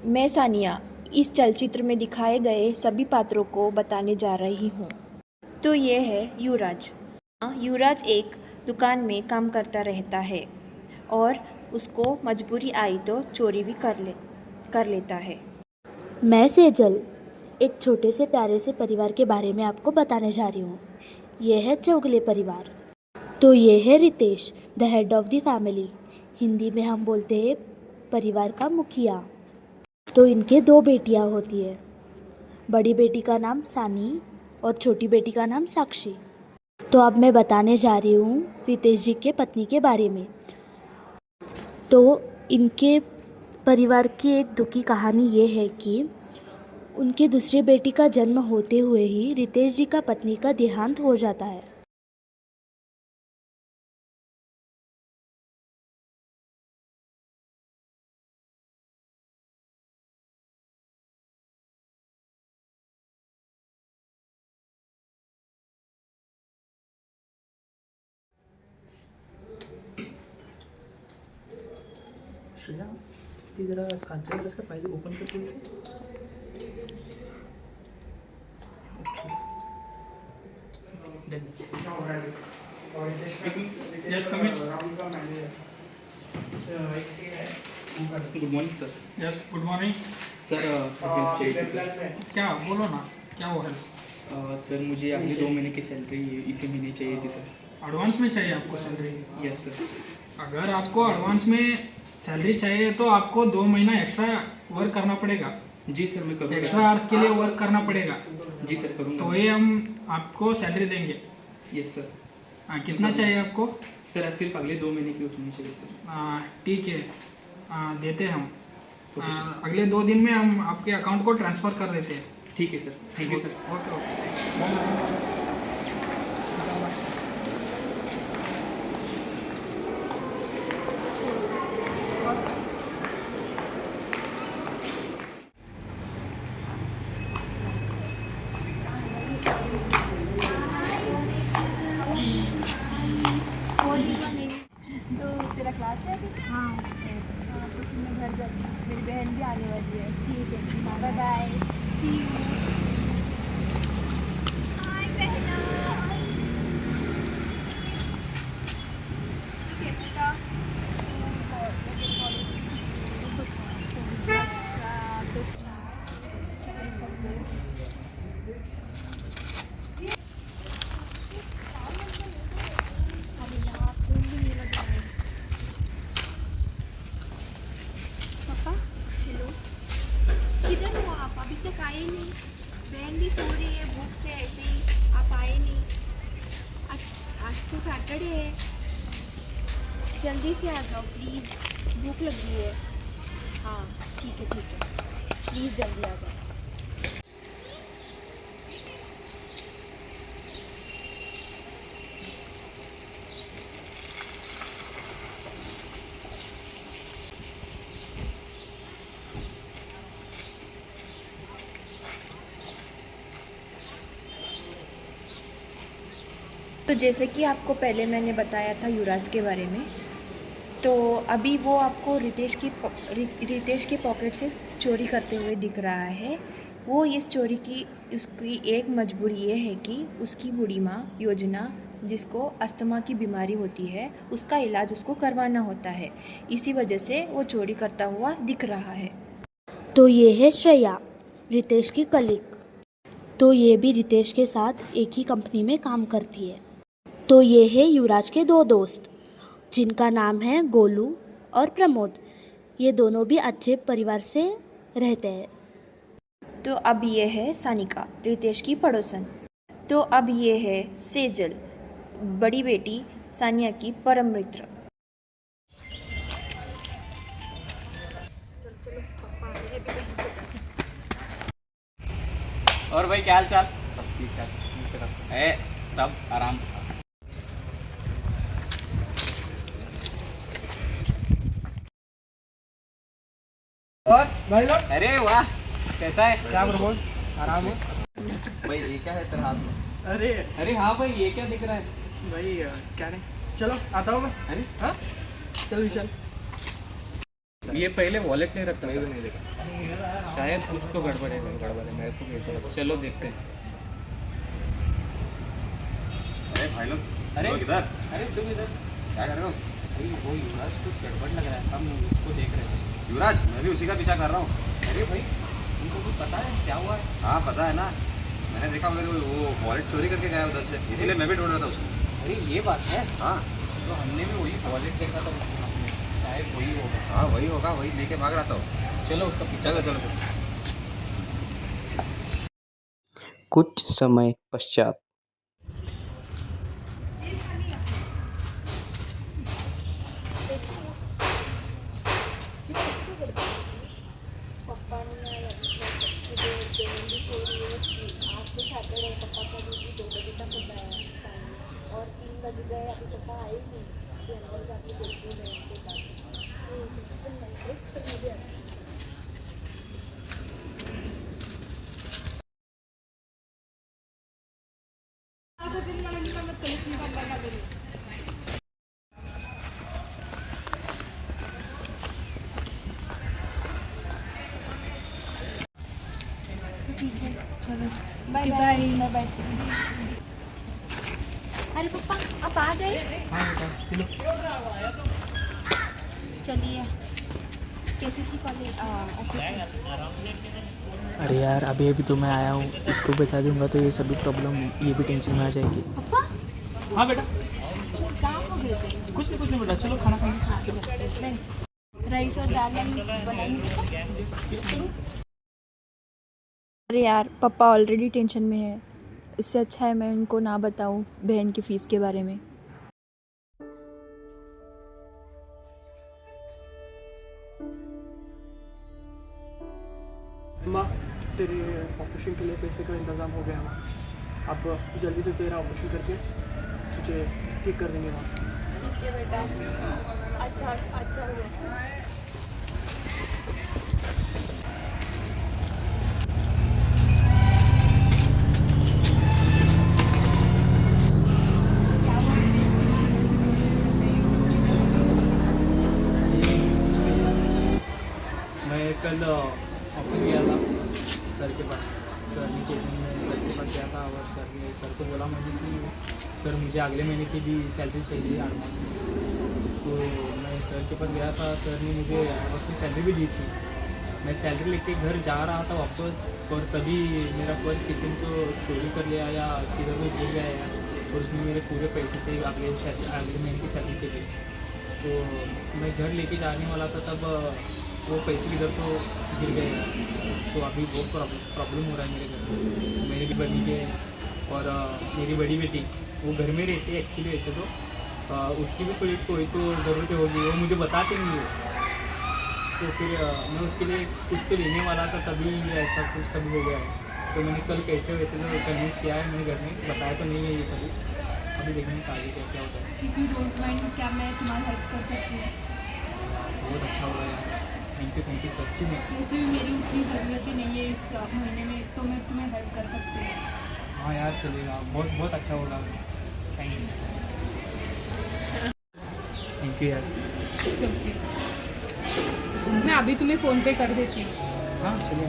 मैं सानिया इस चलचित्र में दिखाए गए सभी पात्रों को बताने जा रही हूँ। तो ये है युवराज। युवराज एक दुकान में काम करता रहता है और उसको मजबूरी आई तो चोरी भी कर लेता है। मैं सेजल एक छोटे से प्यारे से परिवार के बारे में आपको बताने जा रही हूँ। यह है चौगले परिवार। तो ये है Ritesh, the head of the family. Hindi में हम बोलते हैं परिवार का मुखिया। तो इनके दो बेटियाँ होती है। बड़ी बेटी का नाम सानी और छोटी बेटी का नाम साक्षी। तो अब मैं बताने जा रही हूँ रितेश जी के पत्नी के बारे में। तो इनके परिवार की एक दुखी कहानी ये है कि उनकी दूसरी बेटी का जन्म होते हुए ही रितेश जी का पत्नी का देहांत हो जाता है। श्रेया, ती जरा कांचन का फाइल ओपन करते हैं. Done. Yes, come in. Good morning, sir. Yes, good morning. Sir help चाहिए थी सर. क्या बोलो ना, क्या वो है? सर मुझे अगले 2 महीने की सैलरी इसी महीने चाहिए थी सर. एडवांस में चाहिए आपको सैलरी? Yes sir. अगर आपको एडवांस में सैलरी चाहिए तो आपको 2 महीना एक्स्ट्रा वर्क करना पड़ेगा। जी सर, मैं करूँगा. एक्स्ट्रा आवर्स के लिए वर्क करना पड़ेगा, जी सर, करूँगा. तो ये हम आपको सैलरी देंगे। Yes sir. हाँ, कितना चाहिए आपको? सर सिर्फ अगले 2 महीने की उतनी चाहिए सर. ठीक है, देते हैं हम। अगले 2 दिन में हम आपके अकाउंट को ट्रांसफ़र कर देते हैं। ठीक है sir. Thank you sir. Okay okay. तो तेरा क्लास है अभी? हाँ। तो फिर मैं घर जाती हूँ, मेरी बहन भी आने वाली है। ठीक है, बाय बाय, सी यू। हाय बहना, कैसे था? पापा, हेलो, किधर हो आप? अभी तक आए नहीं। बहन भी सो रही है भूख से, ऐसे ही आप आए नहीं। आज तो सैटरडे है, जल्दी से आ जाओ प्लीज़, भूख लग रही है। हाँ ठीक है, प्लीज़ जल्दी आ जाओ। तो जैसे कि आपको पहले मैंने बताया था युवराज के बारे में, तो अभी वो आपको रितेश की पॉकेट से चोरी करते हुए दिख रहा है। वो इस चोरी की उसकी एक मजबूरी ये है कि उसकी बूढ़ी माँ योजना, जिसको अस्थमा की बीमारी होती है, उसका इलाज उसको करवाना होता है। इसी वजह से वो चोरी करता हुआ दिख रहा है। तो ये है श्रेया, रितेश की कलीग। तो ये भी रितेश के साथ एक ही कंपनी में काम करती है। तो ये है युवराज के दो दोस्त, जिनका नाम है गोलू और प्रमोद। ये दोनों भी अच्छे परिवार से रहते हैं। तो अब ये है सानिका, रितेश की पड़ोसन। तो अब ये है सेजल, बड़ी बेटी सानिया की परम मित्र। और भाई क्या हाल चाल? सब ठीक ठाक है, सब आराम। और भाई लोग, अरे वाह, कैसा है? क्या प्रमोद, आराम हो? भाई ये क्या है तेरे हाथ में? अरे अरे हाँ भाई, ये क्या दिख रहा है? भाई क्या नहीं, चलो आता हूँ मैं। अरे हाँ चलो विशाल। ये पहले वॉलेट नहीं रखता, नहीं देखा, शायद कुछ तो गड़बड़ है मेरे को कैसा लगा। चलो देखते हैं। अरे भाई लोग, अरे लोग इधर अरे तुम इधर क्या कर रहे हो? भाई, वो युवराज कुछ गड़बड़ लग रहा है, हम उसको देख रहे थे। युवराज, मैं भी उसी का पीछा कर रहा हूँ। अरे भाई, तुमको कुछ पता है क्या हुआ है? हाँ पता है ना, मैंने देखा उधर वो वॉलेट चोरी करके गया उधर से, इसीलिए मैं भी ढूंढ रहा था उसको। अरे ये बात है, हाँ तो हमने भी वही वॉलेट देखा था उसको, हमने शायद वही होगा। हाँ वही होगा, वही लेके भाग रहा था वो। चलो उसका पीछा। चलो चलो चलो। कुछ समय पश्चात। पप्पा ने मुझे पेमेंट भी छोड़ी है। आज तो सैटरडे, पप्पा का ड्यूटी 2 बजे तक होता है और 3 बज गए, अभी पप्पा आए ही नहीं। फिर अंदर जाके देखती हूँ मैं उनके साथ। मुझे अच्छा बाय बाय बाय बाय। अरे पप्पा, आप आ गए? हाँ बेटा, चलो। चलिए, कैसी थी कॉलेज ऑफिस में? अरे यार, अभी अभी तो मैं आया हूँ, इसको बता दूंगा तो ये सभी प्रॉब्लम, ये भी टेंशन में आ जाएगी। पप्पा हाँ बेटा, कहाँ हो गए थे? कुछ नहीं बेटा, चलो खाना खाएंगे। चलो। नहीं, राइस और दाल बनाई। अरे यार, पापा ऑलरेडी टेंशन में है, इससे अच्छा है मैं उनको ना बताऊं बहन की फ़ीस के बारे में। माँ, तेरे ऑपरेशन के लिए पैसे का इंतज़ाम हो गया माँ। अब जल्दी से तेरा ऑपरेशन करके तुझे ठीक कर देंगे माँ। ठीक है बेटा, अच्छा हुआ। मैं कल ऑफिस गया था सर के पास, सर ने केबिन में सर के पास गया था और सर को बोला मैंने कि सर मुझे अगले महीने की भी सैलरी चाहिए एडवांस में। तो मैं सर के पास गया था, सर ने मुझे एडवांस में सैलरी भी दी थी। मैं सैलरी लेके घर जा रहा था वापस, और तभी मेरा पर्स किसी ने तो चोरी कर लिया या किधर को गिर गया यार, और उसमें मेरे पूरे पैसे थे अगले महीने की सैलरी के लिए। तो मैं घर लेके जाने वाला था, तब वो पैसे किधर तो गिर गए यार। सो अभी बहुत प्रॉब्लम हो रहा है मेरे घर में। मेरी भी बनी है और मेरी बड़ी बेटी वो घर में रहती है एक्चुअली, ऐसे तो उसकी भी कोई तो ज़रूरत होगी, वो मुझे बताते नहीं है। तो फिर मैं उसके लिए कुछ तो लेने वाला था, तभी ऐसा कुछ सब हो गया है। तो मैंने कल कैसे वैसे तो कन्विंस किया है, मैंने घर में बताया तो नहीं है ये सभी। अभी देखने का आगे क्या होता है। इफ़ यू डोंट माइंड, क्या मैं तुम्हारी हेल्प कर सकती हूँ? बहुत अच्छा हो रहा है यार, थैंक यू सच्ची में। वैसे भी मेरी उतनी ज़रूरत ही नहीं है इस महीने में, तो मैं तुम्हें हेल्प कर सकती हूँ। हाँ यार चलेगा, बहुत अच्छा होगा। थैंक्स, थैंक यू यार। मैं अभी तुम्हें फ़ोन पे कर देती हूँ। हाँ चलिए।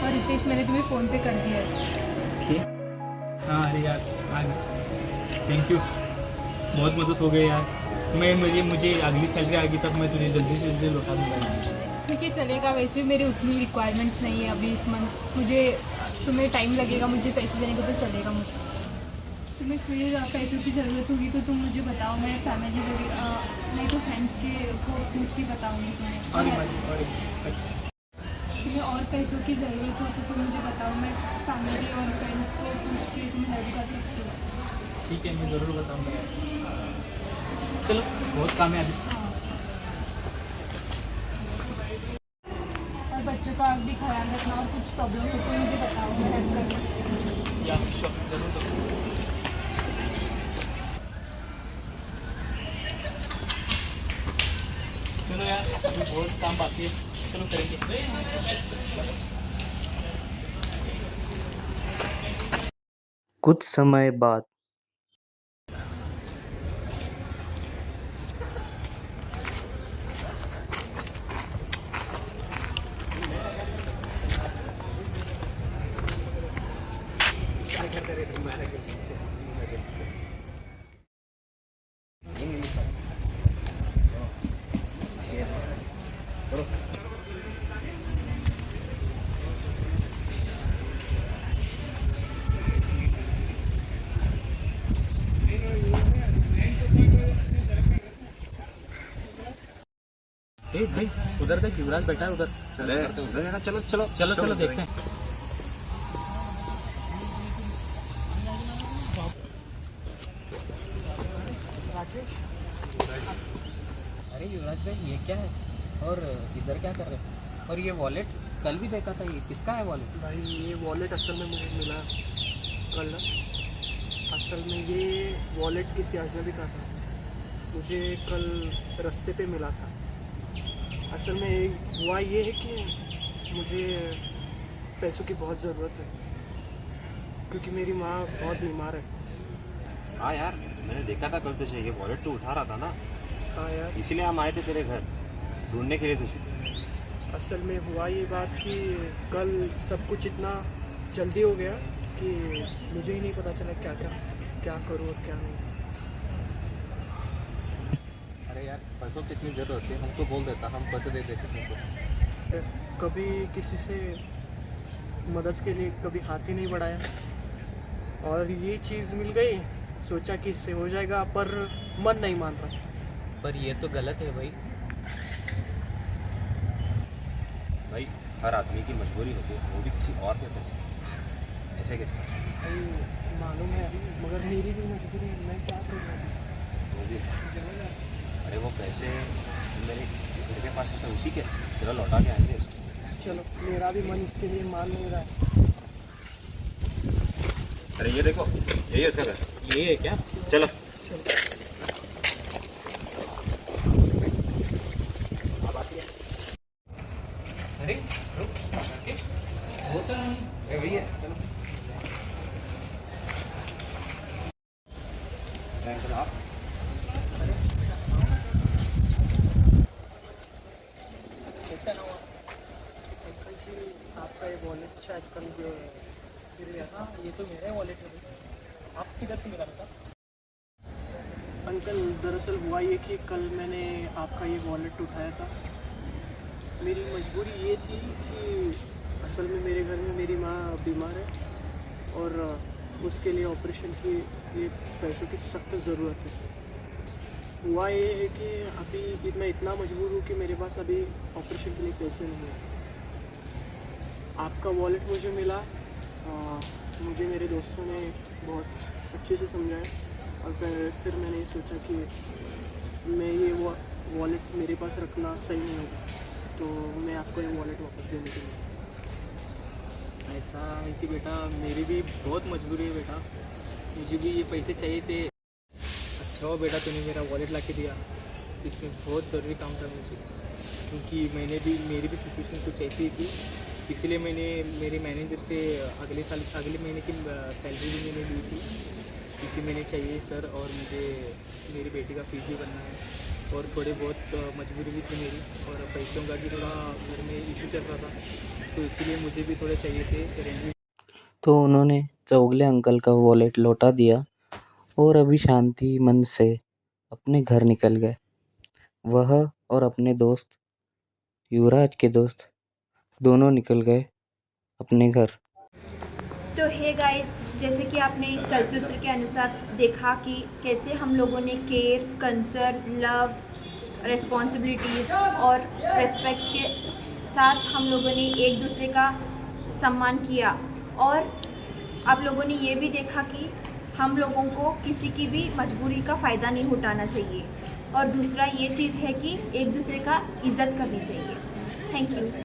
और रितेश, मैंने तुम्हें फ़ोन पे कर दिया है। ओके। हाँ अरे यार, थैंक यू, बहुत मदद हो गई यार। मुझे अगली सैलरी आ गई तब मैं तुझे जल्दी से जल्दी लौटा दूँगा। ठीक है, चलेगा। वैसे भी मेरी उतनी रिक्वायरमेंट्स नहीं है अभी इस मंथ। तुम्हें टाइम लगेगा मुझे पैसे देने को, तो चलेगा मुझे। तुम्हें फिर पैसों की ज़रूरत होगी तो तुम मुझे बताओ, मैं फैमिली नहीं तो फ्रेंड्स को पूछ के बताऊँगी तुम्हें। तुम्हें और पैसों की ज़रूरत हो तो तुम मुझे बताओ, मैं फैमिली और फ्रेंड्स को पूछ के तुम्हें हेल्प कर सकती हूँ। ठीक है, मैं ज़रूर बताऊँगा। चलो, बहुत काम है अभी। और बच्चों का भी ख्याल रखना, और कुछ प्रॉब्लम हो तो मुझे बताओ, मैं हेल्प कर सकती हूँ। या ज़रूर। चलो यार, अभी बहुत काम बाकी है, चलो करेंगे। कुछ समय बाद भाई उधर देख युवराज बैठा है उधर। चले उधर है ना, चलो चलो चलो चलो देखते हैं। अरे युवराज भाई ये क्या है और इधर क्या कर रहे हैं? और ये वॉलेट कल भी देखा था, ये किसका है वॉलेट? भाई ये वॉलेट असल में मुझे मिला कल। असल में ये वॉलेट किसी अजनबी का था, मुझे कल रास्ते पे मिला था। असल में हुआ ये है कि मुझे पैसों की बहुत ज़रूरत है क्योंकि मेरी माँ बहुत बीमार है। हाँ यार, मैंने देखा था कल तुझे, ये वॉलेट तो उठा रहा था ना, हाँ यार, इसीलिए हम आए थे तेरे घर ढूंढने के लिए तुझे। असल में हुआ ये बात कि कल सब कुछ इतना जल्दी हो गया कि मुझे ही नहीं पता चला क्या करूँ और क्या नहीं। अरे यार पैसों की इतनी ज़रूरत है, हमको बोल देता, हम पैसे दे देते तुमको। कभी किसी से मदद के लिए कभी हाथ ही नहीं बढ़ाया और ये चीज़ मिल गई, सोचा कि इससे हो जाएगा, पर मन नहीं मान रहा। पर ये तो गलत है भाई। भाई हर आदमी की मजबूरी होती है, वो भी किसी और के पैसे, ऐसे कैसे? भाई मालूम है, मगर मेरी भी मजबूरी है, मैं क्या करूँ? वो भी, अरे वो पैसे मेरे घर के पास है तो उसी के, चलो लौटा के आएंगे उसको। चलो, मेरा भी मन इसके लिए मान नहीं रहा है। अरे ये देखो, यही है उसका घर। ये है क्या? चलो अरे रुक, वो तो नहीं। अरे वही है, चलो। चलो आप कैसा ना हुआ? अंकल जी, आपका ये वॉलेट शायद कल गिर गया था। हाँ ये तो मेरा वॉलेट है भाई। आप किधर से मिला बता? अंकल दरअसल हुआ ये कि कल मैंने आपका ये वॉलेट उठाया था। मेरी मजबूरी ये थी कि असल में मेरे घर में मेरी माँ बीमार है और उसके लिए ऑपरेशन के लिए पैसों की सख्त ज़रूरत है। हुआ ये है कि अभी मैं इतना मजबूर हूँ कि मेरे पास अभी ऑपरेशन के लिए पैसे नहीं हैं। आपका वॉलेट मुझे मिला, मुझे मेरे दोस्तों ने बहुत अच्छे से समझाया और फिर मैंने सोचा कि मैं ये वॉलेट मेरे पास रखना सही नहीं होगा, तो मैं आपको ये वॉलेट वापस देने के लिए। ऐसा है कि बेटा मेरी भी बहुत मजबूरी है बेटा, मुझे भी ये पैसे चाहिए थे। अच्छा हो बेटा तूने मेरा वॉलेट ला के दिया, इसमें बहुत ज़रूरी काम था मुझे, क्योंकि मेरी भी सिचुएशन कुछ ऐसी थी। इसलिए मैंने मेरे मैनेजर से अगले महीने की सैलरी भी मैंने ली थी, इसी महीने चाहिए सर, और मुझे मेरी बेटी का फीस भी भरना है और थोड़े बहुत मजबूरी भी थी मेरी, और पैसों का भी थोड़ा घर में इशू चल रहा था, तो इसीलिए मुझे भी थोड़े चाहिए थे रेंज। तो उन्होंने चौगले अंकल का वॉलेट लौटा दिया और अभी शांति मन से अपने घर निकल गए। वह और अपने दोस्त, युवराज के दोस्त, दोनों निकल गए अपने घर। तो हे गाइस, जैसे कि आपने इस चलचित्र के अनुसार देखा कि कैसे हम लोगों ने केयर, कंसर्न, लव, रिस्पॉन्सिबिलिटीज़ और रेस्पेक्ट्स के साथ हम लोगों ने एक दूसरे का सम्मान किया, और आप लोगों ने ये भी देखा कि हम लोगों को किसी की भी मजबूरी का फ़ायदा नहीं उठाना चाहिए, और दूसरा ये चीज़ है कि एक दूसरे का इज़्ज़त करनी चाहिए। Thank you.